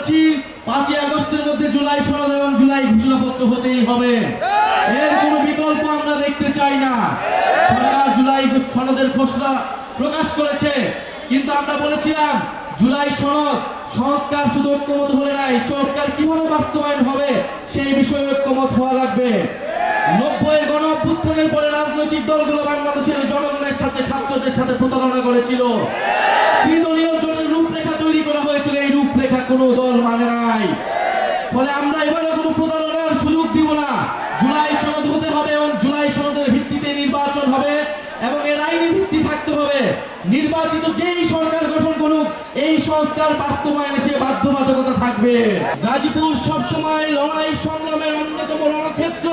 বলেছি 5ই আগস্টের মধ্যে জুলাই সনদ এবং জুলাই ঘোষণাপত্র হতেই হবে। এর কোনো বিকল্প আমরা দেখতে চাই না। সরকার জুলাই সনদের ঘোষণা প্রকাশ করেছে, কিন্তু আমরা বলেছিলাম জুলাই সনদ সংস্কার শুধু ঐক্যমত হলে নাই, সংস্কার কিভাবে বাস্তবায়ন হবে সেই বিষয়ে ঐক্যমত হওয়া লাগবে। 90-এর গণ অভ্যুত্থানের পরে রাজনৈতিক দলগুলো বাংলাদেশের জনগণের সাথে, ছাত্রদের সাথে প্রতারণা করেছিল। ত্রিদলীয় জোটের রূপরেখা তৈরি করা হয়েছিল, এই রূপরেখা কোনো দল মানে নাই। ফলে আমরা এবারে কোনো প্রতারণার সুযোগ দিব না। জুলাই সনদ হতে হবে এবং জুলাই সনদের ভিত্তিতে নির্বাচন হবে এবং এর আইনি ভিত্তি থাকতে হবে। নির্বাচিত যেই সরকার গঠন করুক এই সংস্কার বাস্তবায়নে সে বাধ্যবাধকতা থাকবে। গাজীপুর সবসময় লড়াই সংগ্রামের অন্যতম রণক্ষেত্র।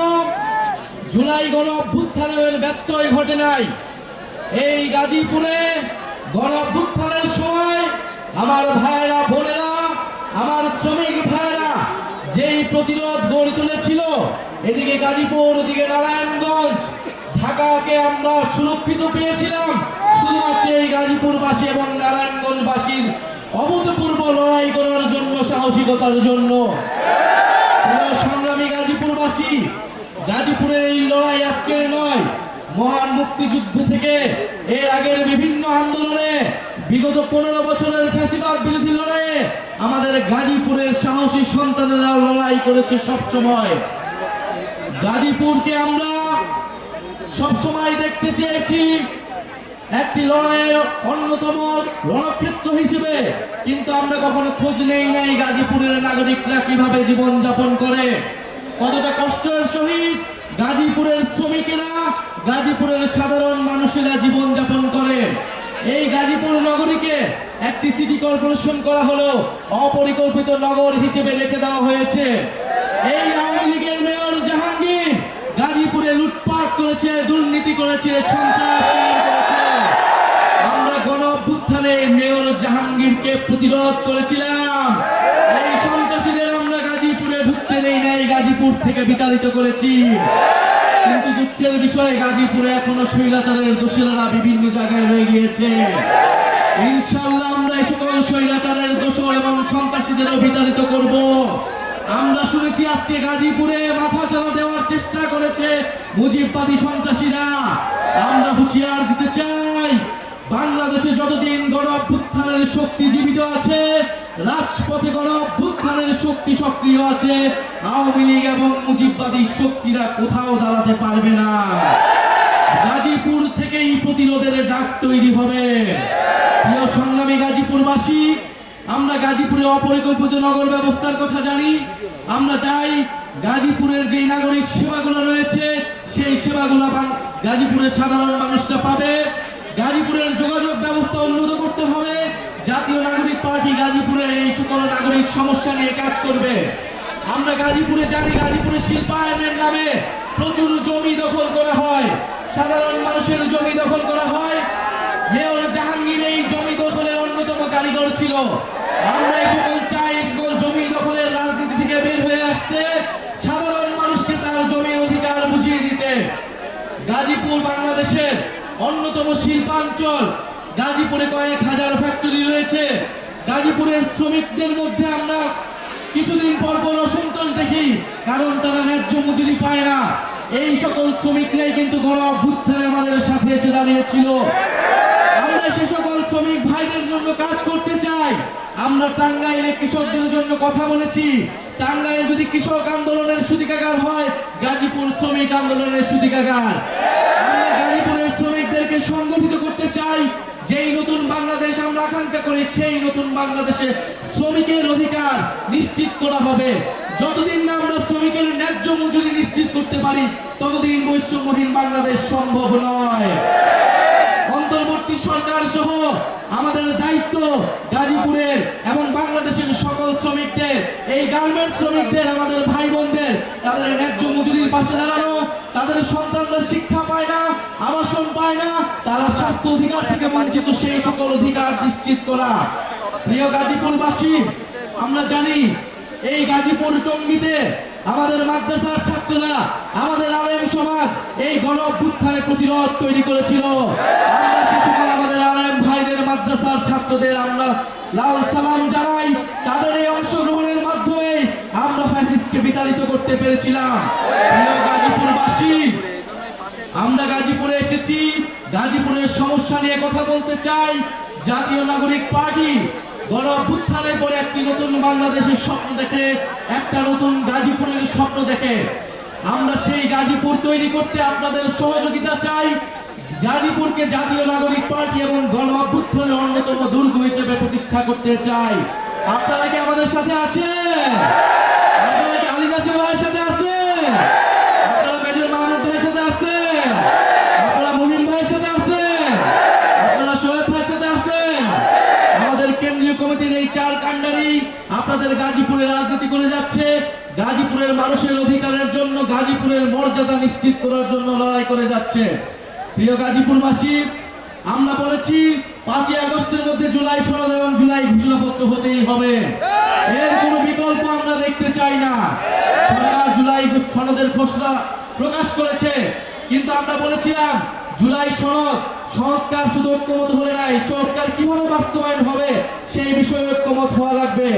জুলাই গণ অভ্যুত্থানের ব্যত্যয় ঘটে নাই। এই গাজীপুরে গণ অভ্যুত্থানের সময় আমার ভাইয়েরা, বোনেরা, আমার শ্রমিক ভাইয়েরা যেই প্রতিরোধ গড়ে তুলেছিল, এদিকে গাজীপুর, ওদিকে নারায়ণগঞ্জ, ঢাকাকে আমরা সুরক্ষিত পেয়েছিলাম শুধুমাত্র এই গাজীপুরবাসী এবং নারায়ণগঞ্জবাসীর অভূতপূর্ব লড়াই করার জন্য, সাহসিকতার জন্য। সংগ্রামী গাজীপুরবাসী, গাজীপুরের এই লড়াই আজকের নয়, মহান মুক্তিযুদ্ধ থেকে এর আগের বিভিন্ন আন্দোলনে, বিগত 15 বছরের ফ্যাসিবাদ বিরোধী লড়াইয়ে আমাদের গাজীপুরের সাহসী সন্তানেরা লড়াই করেছে সবসময়। গাজীপুরকে আমরা সবসময় দেখতে চেয়েছি একটি লড়াইয়ের অন্যতম রণক্ষেত্র হিসেবে, কিন্তু আমরা কখনো খোঁজ নেই নাই গাজীপুরের নাগরিকরা কিভাবে জীবন যাপন করে, কতটা কষ্টের সহিত গাজীপুরের শ্রমিকেরা, গাজীপুরের সাধারণ মানুষেরা জীবন যাপন করে। এই গাজীপুর নগরীকে একটি সিটি কর্পোরেশন করা হলো, অপরিকল্পিত নগর হিসেবে রেখে দেওয়া হয়েছে। এই আওয়ামী লীগের মেয়র জাহাঙ্গীর গাজীপুরে লুটপাট করেছে, দুর্নীতি করেছে, সন্ত্রাস করেছে। আমরা গণ অভ্যুত্থানে মেয়র জাহাঙ্গীরকে প্রতিরোধ করেছিলাম। এই সন্ত্রাসীদের আমরা গাজীপুরে ঢুকতে নেই নাই, গাজীপুর থেকে বিতাড়িত করেছি। কিন্তু দুঃখের বিষয়, গাজীপুরে এখনো স্বৈরাচারের দোষীরা বিভিন্ন জায়গায় রয়ে গিয়েছে। ইনশাআল্লাহ আমরা এই সকল স্বৈরাচারের দোষর এবং সন্ত্রাসীদেরও বিতাড়িত করব। আমরা শুনেছি আজকে গাজীপুরে মাথাচাড়া দেওয়ার চেষ্টা করেছে মুজিববাদী সন্ত্রাসীরা। আমরা হুঁশিয়ার দিতে চাই, বাংলাদেশে যতদিন গণ অভ্যুত্থানের শক্তি জীবিত আছে, রাজপথে গণ অভ্যুত্থানের শক্তি সক্রিয় আছে, আওয়ামী লীগ এবং মুজিববাদী শক্তিরা কোথাও দাঁড়াতে পারবে না। গাজীপুর থেকেই প্রতিরোধের ডাক তৈরি হবে। প্রিয় সংগ্রামী গাজীপুরবাসী, আমরা গাজীপুরে অপরিকল্পিত নগর ব্যবস্থার কথা জানি। আমরা চাই গাজীপুরের যে নাগরিক সেবাগুলো রয়েছে সেই সেবাগুলো গাজীপুরের সাধারণ মানুষরা পাবে। গাজীপুরের যোগাযোগ ব্যবস্থা উন্নত করতে হবে। জাতীয় নাগরিক পার্টি গাজীপুরের এই সকল নাগরিক সমস্যা নিয়ে কাজ করবে। আমরা গাজীপুরে জানি, গাজীপুরের শিল্পায়নের নামে প্রচুর জমি দখল করা হয়, সাধারণ মানুষের জমি দখল করা হয়। মেয়র জাহাঙ্গীর এই জমি দখলের অন্যতম কারিগর ছিল। আমরা এই সকল চাই, এই সকল জমি দখলের রাজনীতি থেকে বের হয়ে আসতে, সাধারণ মানুষকে তার জমির অধিকার বুঝিয়ে দিতে। গাজীপুর বাংলাদেশের অন্যতম শিল্পাঞ্চল। গাজীপুরে কয়েক হাজার ফ্যাক্টরি রয়েছে। গাজীপুরের শ্রমিকদের মধ্যে আমরা কিছুদিন পর পর অসন্তোষ দেখি, কারণ তারা ন্যায্য মজুরি পায় না। এই সকল শ্রমিকরাই কিন্তু গণ অভ্যুত্থানে আমাদের সাথে এসে দাঁড়িয়েছিল। আমরা সে সকল শ্রমিক ভাইদের জন্য কাজ করতে চাই। আমরা টাঙ্গাইলে কৃষকদের জন্য কথা বলেছি। টাঙ্গাইলে যদি কৃষক আন্দোলনের সূতিকাগার হয়, গাজীপুর শ্রমিক আন্দোলনের সূতিকাগার। আমরা গাজীপুরের শ্রমিকদেরকে সংগঠিত করতে চাই। যেই নতুন বাংলাদেশ আমরা আকাঙ্ক্ষা করি, সেই নতুন বাংলাদেশে শ্রমিকের অধিকার নিশ্চিত করা হবে। যতদিন না আমরা শ্রমিকের ন্যায্য মজুরি নিশ্চিত করতে পারি, ততদিন বৈষম্যহীন বাংলাদেশ সম্ভব নয়। অন্তর্বর্তী সরকার সহ আমাদের দায়িত্ব গাজীপুরের এবং বাংলাদেশের সকল শ্রমিকদের, এই গার্মেন্টস শ্রমিকদের, আমাদের ভাই বোনদের তাদের ন্যায্য মজুরির পাশে দাঁড়ানো। তাদের সন্তানরা শিক্ষা পায় না, আবাসন পায় না, তারা স্বাস্থ্য অধিকার থেকে বঞ্চিত, সেই সকল অধিকার নিশ্চিত করা। প্রিয় গাজীপুরবাসী, আমরা জানি এই গাজীপুর টঙ্গীতে আমাদের মাদ্রাসার ছাত্ররা, আমাদের আলেম সমাজ এই গণ অভ্যুত্থানে প্রতিরোধ তৈরি করেছিল। আমরা সে সকল আমাদের আলেম ভাইদের, মাদ্রাসার ছাত্রদের আমরা লাল সালাম জানাই। তাদের এই অংশগ্রহণের করতে পেরেছিলাম। প্রিয় গাজীপুরবাসী, আমরা গাজীপুরে এসেছি, গাজীপুরের সমস্যা নিয়ে কথা বলতে চাই। জাতীয় নাগরিক পার্টি গণ অভ্যুত্থানের পরে একটি নতুন বাংলাদেশের স্বপ্ন দেখে, একটা নতুন গাজীপুরের স্বপ্ন দেখে। আমরা সেই গাজীপুর তৈরি করতে আপনাদের সহযোগিতা চাই। গাজীপুরকে জাতীয় নাগরিক পার্টি এবং গণ অভ্যুত্থানের অন্যতম দুর্গ হিসেবে প্রতিষ্ঠা করতে চাই। আপনারা কি আমাদের সাথে আছেন? আপনারা কি আলী নাসির ভাইয়ের সাথে আছেন? আপনারা মেজর মাহমুদ ভাইয়ের সাথে আছেন? আপনারা মুমিন ভাইয়ের সাথে আছেন? আপনারা সোহেব ভাইয়ের সাথে আছেন? আমাদের কেন্দ্রীয় কমিটির এই চার কাণ্ডারি আপনাদের গাজীপুরে রাজনীতি করে যাচ্ছে। গাজীপুরের মানুষের অধিকারের জন্য, গাজীপুরের মর্যাদা নিশ্চিত করার জন্য লড়াই করে যাচ্ছে। প্রিয় গাজীপুরবাসী, আমরা বলেছি 5ই আগস্টের মধ্যে জুলাই সনদ এবং জুলাই ঘোষণাপত্র হতেই হবে। এর কোনো বিকল্প আমরা দেখতে চাই না। সরকার জুলাই সনদের ঘোষণা প্রকাশ করেছে, কিন্তু আমরা বলেছিলাম জুলাই সনদ সংস্কার শুধু ঐক্যমত হলে নাই, সংস্কার কিভাবে বাস্তবায়ন হবে সেই বিষয়ে ঐক্যমত হওয়া লাগবে।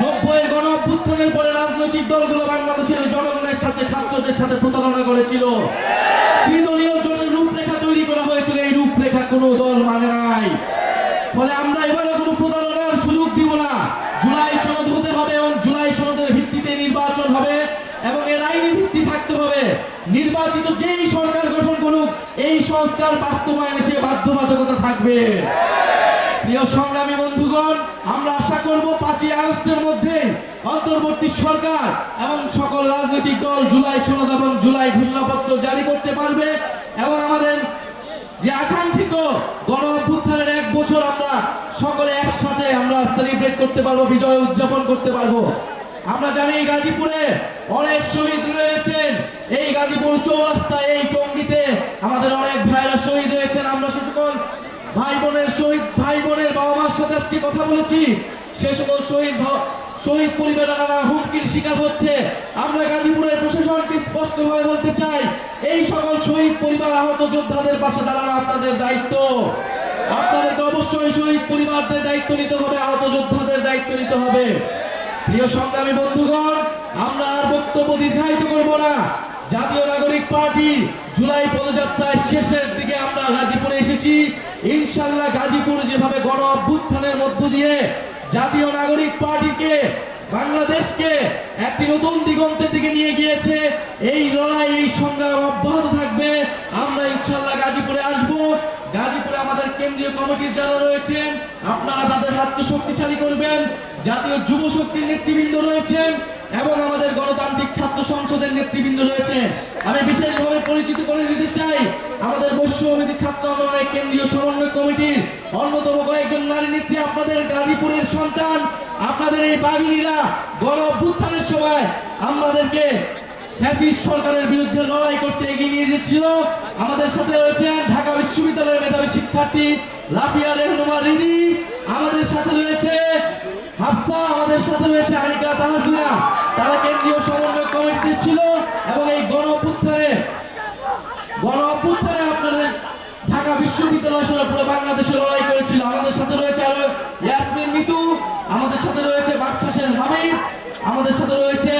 90-এর গণ অভ্যুত্থানের পরে রাজনৈতিক দলগুলো বাংলাদেশের জনগণের সাথে, ছাত্রদের সাথে প্রতারণা করেছিল। ত্রিদলীয় জন্য রূপরেখা তৈরি করা হয়েছিল, এই রূপরেখা কোনো দল মানে নাই। ফলে আমরা এবারে কোনো প্রতারণার সুযোগ দিব না। জুলাই সনদ হতে হবে এবং জুলাই সনদের ভিত্তিতে নির্বাচন হবে এবং এর আইনি ভিত্তি থাকতে হবে। নির্বাচিত যেই সরকার গঠন করুক, এই সংস্কার বাস্তবায়নে সে বাধ্যবাধকতা থাকবে। প্রিয় সংগ্রামী বন্ধুগণ, আমরা আশা করব 5ই আগস্টের মধ্যে অন্তর্বর্তী সরকার এবং সকল রাজনৈতিক দল জুলাই সনদ এবং জুলাই ঘোষণাপত্র জারি করতে পারবে এবং আমাদের যে আকাঙ্ক্ষিত গণ অভ্যুত্থানের 1 বছর আমরা সকলে একসাথে আমরা সেলিব্রেট করতে পারবো, বিজয় উদযাপন করতে পারবো। আমরা জানি গাজীপুরে অনেক শহীদ রয়েছেন। এই গাজীপুর চৌরাস্তা, এই টঙ্গীতে আমাদের অনেক ভাইরা শহীদ হয়েছেন। আমরা সে সকল ভাই বোনের বাবা মার সাথে আজকে কথা বলেছি। সে সকল শহীদ পরিবারের নানা হুমকির শিকার হচ্ছে। আমরা গাজীপুরের প্রশাসনকে স্পষ্টভাবে বলতে চাই, এই সকল শহীদ পরিবার, আহত যোদ্ধাদের পাশে দাঁড়ানো আপনাদের দায়িত্ব। আপনাদেরকে অবশ্যই শহীদ পরিবারদের দায়িত্ব নিতে হবে, আহত যোদ্ধাদের দায়িত্ব নিতে হবে। প্রিয় সংগ্রামী বন্ধুগণ, আমরা আর বক্তব্য দীর্ঘায়িত করব না। জাতীয় নাগরিক পার্টি জুলাই পদযাত্রার শেষের দিকে আমরা গাজীপুরে এসেছি। ইনশাআল্লাহ গাজীপুর যেভাবে গণ অভ্যুত্থানের মধ্য দিয়ে জাতীয় নাগরিক পার্টিকে, বাংলাদেশকে একটি নতুন দিগন্তের দিকে নিয়ে গিয়েছে, এই লড়াই, এই সংগ্রাম অব্যাহত থাকবে। আমরা ইনশাআল্লাহ গাজীপুরে আসব। গাজীপুরে আমাদের কেন্দ্রীয় কমিটির যারা রয়েছেন, আপনারা তাদের হাতকে শক্তিশালী করবেন। জাতীয় যুব শক্তির নেতৃবৃন্দ রয়েছেন এবং আমাদের গণতান্ত্রিক ছাত্র সংসদের নেতৃবৃন্দ রয়েছে। আমি বিশেষভাবে পরিচিত করে দিতে চাই আমাদের বৈশ্যবিধি ছাত্র আন্দোলনের কেন্দ্রীয় সমন্বয় কমিটির অন্যতম কয়েকজন নারী নেত্রী, আপনাদের গাজীপুরের সন্তান। আপনাদের এই বাঘিনীরা গণ অভ্যুত্থানের সময় আমাদেরকে ফ্যাসিস্ট সরকারের বিরুদ্ধে লড়াই করতে এগিয়ে নিয়ে যাচ্ছিল। আমাদের সাথে রয়েছেন ঢাকা বিশ্ববিদ্যালয়ের মেধাবী শিক্ষার্থী লাফিয়া রেহনুমা রিদি, আমাদের সাথে রয়েছে হাফসা, আমাদের সাথে রয়েছে আনিকা তাহসিনা। তারা কেন্দ্রীয় সমন্বয় কমিটিতে ছিল এবং এই গণ অভ্যুত্থানে আপনাদের ঢাকা বিশ্ববিদ্যালয় সহ পুরো বাংলাদেশে লড়াই করেছিল। আমাদের সাথে রয়েছে আরো ইয়াসমিন মিতু, আমাদের সাথে রয়েছে বাদশাহের হামিদ, আমাদের সাথে রয়েছে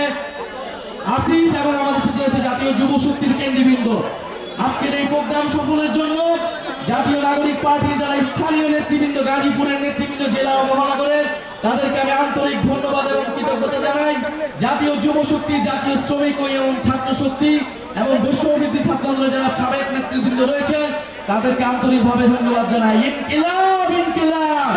আসিফ এবং আমাদের সাথে রয়েছে জাতীয় যুব শক্তির কেন্দ্রবৃন্দ। আজকের এই প্রোগ্রাম সফলের জন্য জাতীয় নাগরিক পার্টির যারা স্থানীয় নেতৃবৃন্দ, গাজীপুরের নেতৃবৃন্দ, জেলা ও মহানগরের, তাদেরকে আমি আন্তরিক ধন্যবাদ এবং কৃতজ্ঞতা জানাই। জাতীয় যুব শক্তি, জাতীয় শ্রমিক এবং ছাত্র শক্তি এবং বৈশ্যবিধি ছাত্র আন্দোলনের যারা সাবেক নেতৃবৃন্দ রয়েছে, তাদেরকে আন্তরিকভাবে ধন্যবাদ জানাই। ইনকিলাব ইনকিলাব।